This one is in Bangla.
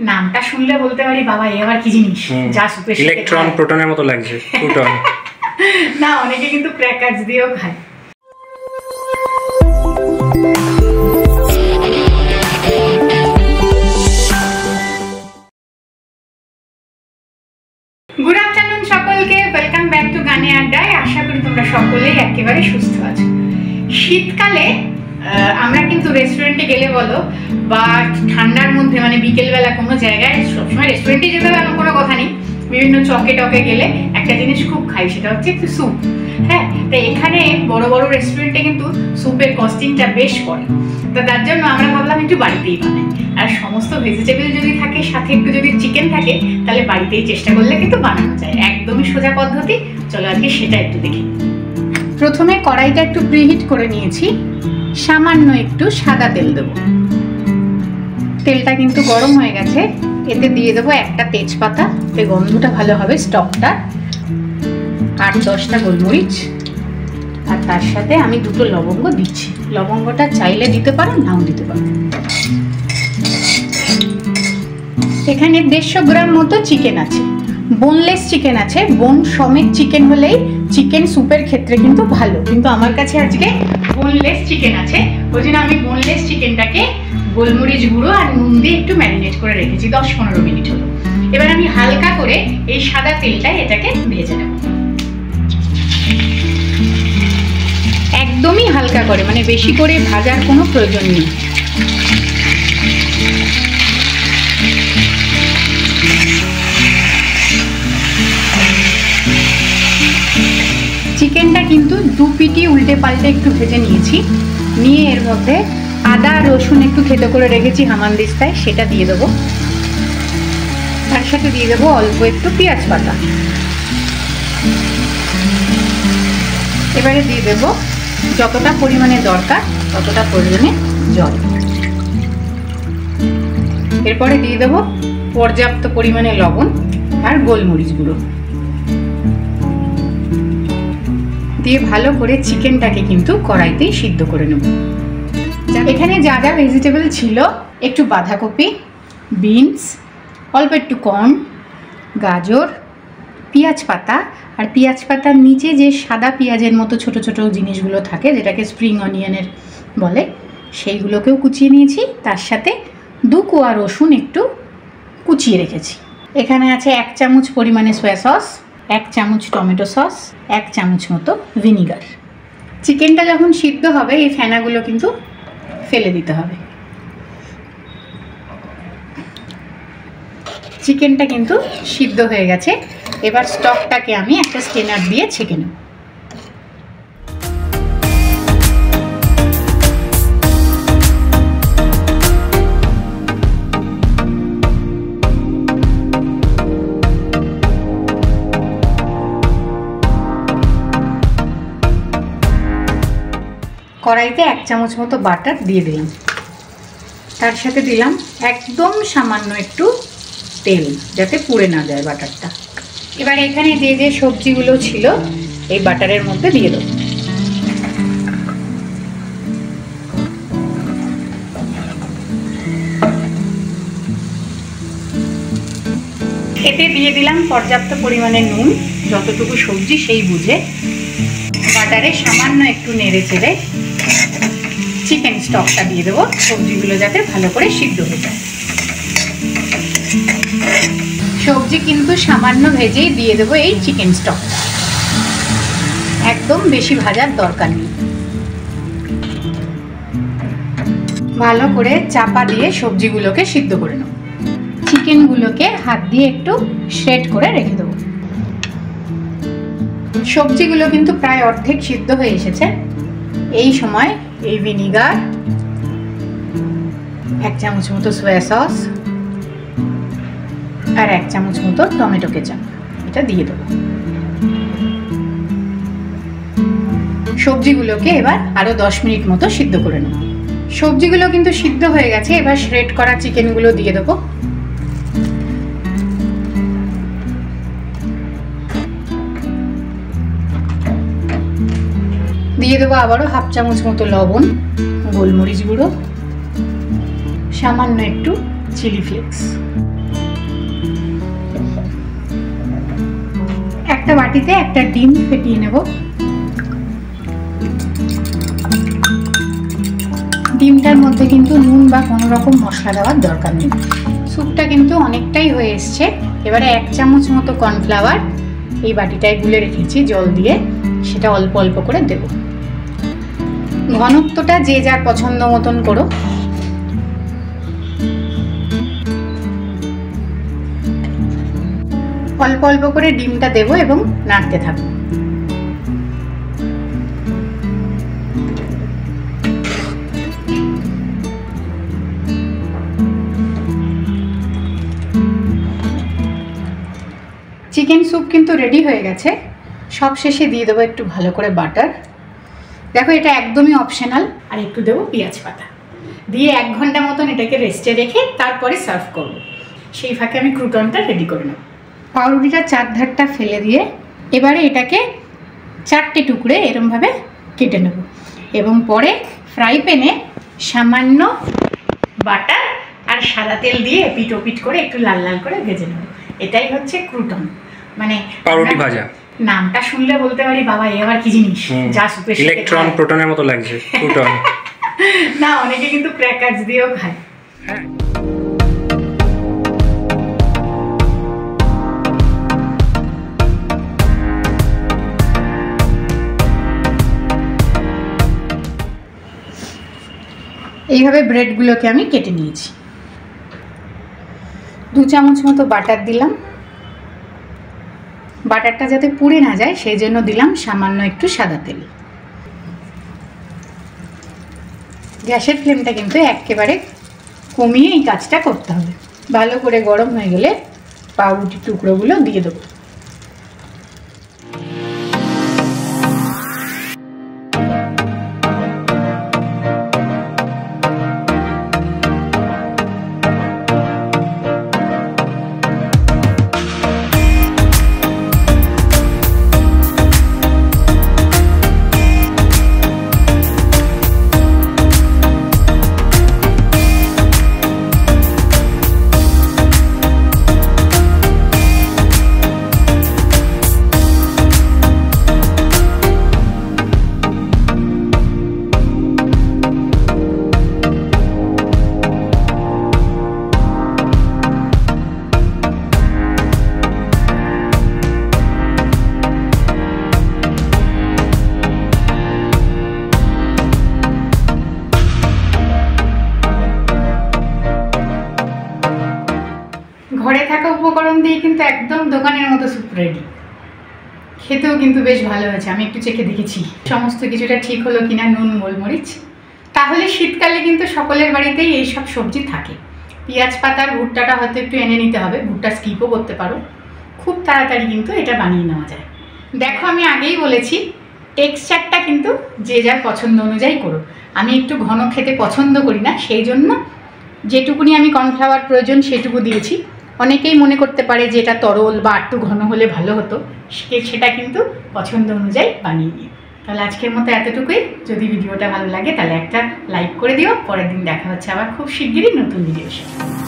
নামটা শুনলে বলতে পারি বাবা এবার কি জিনিস, যা সুপের সাথে ইলেকট্রন প্রোটনের মতো লাগছে, প্রোটন না, অনেকে কিন্তু ক্র্যাকারস দিয়েও খায়। গুড আফটারনুন সকলকে, ওয়েলকাম ব্যাক টু গানে আড্ডায়। আশা করি তোমরা সকলেই একেবারে সুস্থ আছো। শীতকালে আমরা কিন্তু রেস্টুরেন্টে গেলে বলো বা ঠান্ডার মধ্যে মানে বিকেলবেলা কোনো জায়গায়, সবসময় রেস্টুরেন্টে যেতে হবে এমন কোনো কথা নেই, বিভিন্ন চকে টকে গেলে একটা জিনিস খুব খাই, সেটা হচ্ছে একটু স্যুপ। হ্যাঁ, তো এখানে বড় বড় রেস্টুরেন্টে কিন্তু স্যুপের কস্টিংটা বেশ পড়ে, তো তার জন্য আমরা ভাবলাম একটু বাড়িতেই বানাই। আর সমস্ত ভেজিটেবল যদি থাকে, সাথে একটু যদি চিকেন থাকে, তাহলে বাড়িতেই চেষ্টা করলে কিন্তু বানানো যায়। একদমই সোজা পদ্ধতি, চলো আজকে সেটা একটু দেখি। প্রথমে কড়াইটা একটু প্রিহিট করে নিয়েছি, সামান্য একটু সাদা তেল দেবো। তেলটা কিন্তু গরম হয়ে গেছে, এতে দিয়ে দেবো একটা তেজপাতা, এতে গন্ধটা ভালো হবে স্টকটা, 8-10টা গোলমরিচ, আর তার সাথে আমি 2টো লবঙ্গ দিচ্ছি। লবঙ্গটা চাইলে দিতে পারো, নাও দিতে পারো। এখানে 150 গ্রাম মতো চিকেন আছে, বোনলেস চিকেন আছে। বোন সমেত চিকেন হলেই চিকেন স্যুপের ক্ষেত্রে কিন্তু ভালো, কিন্তু আমার কাছে আজকে বোনলেস চিকেন আছে, ওই জন্য আমি বোনলেস চিকেনটাকে গোলমরিচ গুঁড়ো আর নুন দিয়ে একটু ম্যারিনেট করে রেখেছি, 10-15 মিনিট হলো। এবার আমি হালকা করে এই সাদা তেলটায় এটাকে ভেজে নেব, একদমই হালকা করে, মানে বেশি করে ভাজার কোনো প্রয়োজন নেই। চিকেনটা কিন্তু 2 পিটি উল্টে পাল্টে একটু ভেজে নিয়েছি, নিয়ে এর মধ্যে আদা রসুন একটু থেতো করে রেখেছি হামানদিস্তায়, সেটা দিয়ে দেবো। তার সাথে দিয়ে দেবো অল্প একটু পেঁয়াজ পাতা। এবারে দিয়ে দেবো যতটা পরিমাণে দরকার ততটা পরিমাণে জল। এরপরে দিয়ে দেবো পর্যাপ্ত পরিমাণে লবণ আর গোলমরিচ গুঁড়ো দিয়ে ভালো করে চিকেনটাকে কিন্তু কড়াইতেই সিদ্ধ করে নেব। এখানে যা যা ভেজিটেবল ছিল, একটু বাঁধাকপি, বিনস, অল্প একটু কর্ন, গাজর, পেঁয়াজ পাতা, আর পেঁয়াজ পাতার নিচে যে সাদা পেঁয়াজের মতো ছোট ছোট জিনিসগুলো থাকে, যেটাকে স্প্রিং অনিয়নের বলে, সেইগুলোকেও কুচিয়ে নিয়েছি। তার সাথে 2 কোয়া রসুন একটু কুচিয়ে রেখেছি। এখানে আছে 1 চামচ পরিমাণে সয়া সস, 1 চামচ টমেটো সস, 1 চামচ মতো ভিনিগার। চিকেনটা যখন সিদ্ধ হবে এই ফেনাগুলো কিন্তু ফেলে দিতে হবে। চিকেনটা কিন্তু সিদ্ধ হয়ে গেছে, এবার স্টকটাকে আমি একটা স্ট্রেনার দিয়ে ছেঁকে নেব। কড়াইতে 1 চামচ মতো বাটার দিয়ে দিলাম, তার সাথে দিলাম একদম সামান্য একটু তেল, যাতে পুড়ে না যায় বাটারটা। এবার এখানে যে যে সবজিগুলো ছিল এই বাটারের মধ্যে দিয়ে দেবো। এতে দিয়ে দিলাম পর্যাপ্ত পরিমাণে নুন, যতটুকু সবজি সেই বুঝে। বাটারে সামান্য একটু নেড়ে চেড়ে চিকেন স্টকটা দিয়ে দেবো, সবজিগুলো যাতে ভালো করে সিদ্ধ হয়ে যায়। সবজি কিন্তু সামান্য ভেজেই দিয়ে দেবো এই চিকেন স্টকটা, একদম বেশি ভাজার দরকার নেই। ভালো করে চাপা দিয়ে সবজিগুলোকে সিদ্ধ করে নেব। চিকেনগুলোকে হাত দিয়ে একটু শ্রেড করে রেখে দেবো। সবজিগুলো কিন্তু প্রায় অর্ধেক সিদ্ধ হয়ে এসেছে। এই সময় এই ভিনিগার, 1 চামচ মতো সয়া সস আর 1 চামচ মতো টমেটো কেচাপ এটা দিয়ে দেবো। সবজিগুলোকে এবার আরো 10 মিনিট মতো সিদ্ধ করে নেব। সবজিগুলো কিন্তু সিদ্ধ হয়ে গেছে, এবার শ্রেড করা চিকেনগুলো দিয়ে দেবো। দিয়ে দেবো আবারও হাফ চামচ মতো লবণ, গোলমরিচ গুঁড়ো, সামান্য একটু চিলি ফ্লেক্স। একটা বাটিতে একটা ডিম ফেটিয়ে নেব। ডিমটার মধ্যে কিন্তু নুন বা কোনো রকম মশলা দেওয়ার দরকার নেই। স্যুপটা কিন্তু অনেকটাই হয়ে এসছে। এবারে 1 চামচ মতো কর্নফ্লাওয়ার এই বাটিটায় গুলে রেখেছি জল দিয়ে, সেটা অল্প অল্প করে দেব। ঘনত্বটা যে যার পছন্দ মতন করো। অল্প অল্প করে ডিমটা দেবো এবং নাড়তে থাকবো। চিকেন স্যুপ কিন্তু রেডি হয়ে গেছে। সব শেষে দিয়ে দেবো একটু ভালো করে বাটার। দেখো এটা একদমই অপশনাল। আর একটু দেবো পেঁয়াজ পাতা দিয়ে 1 ঘন্টা মতন এটাকে রেস্টে রেখে তারপরে সার্ভ করব। সেই ফাঁকে আমি ক্রুটনটা রেডি করে নেব। পাউরুটিটার চারধারটা ফেলে দিয়ে এবারে এটাকে 4টে টুকরে এরমভাবে কেটে নেব এবং পরে ফ্রাই প্যানে সামান্য বাটার আর সাদা তেল দিয়ে এপিট ওপিট করে একটু লাল লাল করে ভেজে নেব। এটাই হচ্ছে ক্রুটন, মানে পাউরুটি ভাজা। নামটা শুনলে বলতে পারি বাবা এ আবার কি জিনিস, যা সুপের সাথে ইলেকট্রন প্রোটনের মতো লাগছে ক্রুটন। না, অনেকে কিন্তু ক্র্যাকারস দিয়েও খায়। হ্যাঁ, এইভাবে ব্রেডগুলোকে আমি কেটে নিয়েছি। 2 চামচ মতো বাটার দিলাম। বাটারটা যাতে পুড়ে না যায় সেই জন্য দিলাম সামান্য একটু সাদা তেল। গ্যাসের ফ্লেমটা কিন্তু একেবারে কমিয়ে এই কাজটা করতে হবে। ভালো করে গরম হয়ে গেলে পাউরুটির টুকরোগুলো দিয়ে দেবো। ঘরে থাকা উপকরণ দিয়ে কিন্তু একদম দোকানের মতো স্যুপ রেডি। খেতেও কিন্তু বেশ ভালো হয়েছে। আমি একটু চেখে দেখেছি সমস্ত কিছুটা ঠিক হলো কিনা, নুন গোলমরিচ। তাহলে শীতকালে কিন্তু সকলের বাড়িতেই এইসব সবজি থাকে। পেঁয়াজ পাতার ভুট্টাটা হয়তো একটু এনে নিতে হবে, ভুট্টা স্কিপও করতে পারো। খুব তাড়াতাড়ি কিন্তু এটা বানিয়ে নেওয়া যায়। দেখো আমি আগেই বলেছি টেক্সচারটা কিন্তু যে যার পছন্দ অনুযায়ী করো। আমি একটু ঘন খেতে পছন্দ করি না, সেই জন্য যেটুকুনি আমি কর্নফ্লাওয়ার প্রয়োজন সেটুকু দিয়েছি। অনেকেই মনে করতে পারে যে এটা তরল বা একটু ঘন হলে ভালো হতো, সেটা কিন্তু পছন্দ অনুযায়ী বানিয়ে নিই। তাহলে আজকের মতো এতটুকুই। যদি ভিডিওটা ভালো লাগে তাহলে একটা লাইক করে দিও। পরের দিন দেখা হচ্ছে আবার খুব শিগগিরই নতুন ভিডিওর সাথে।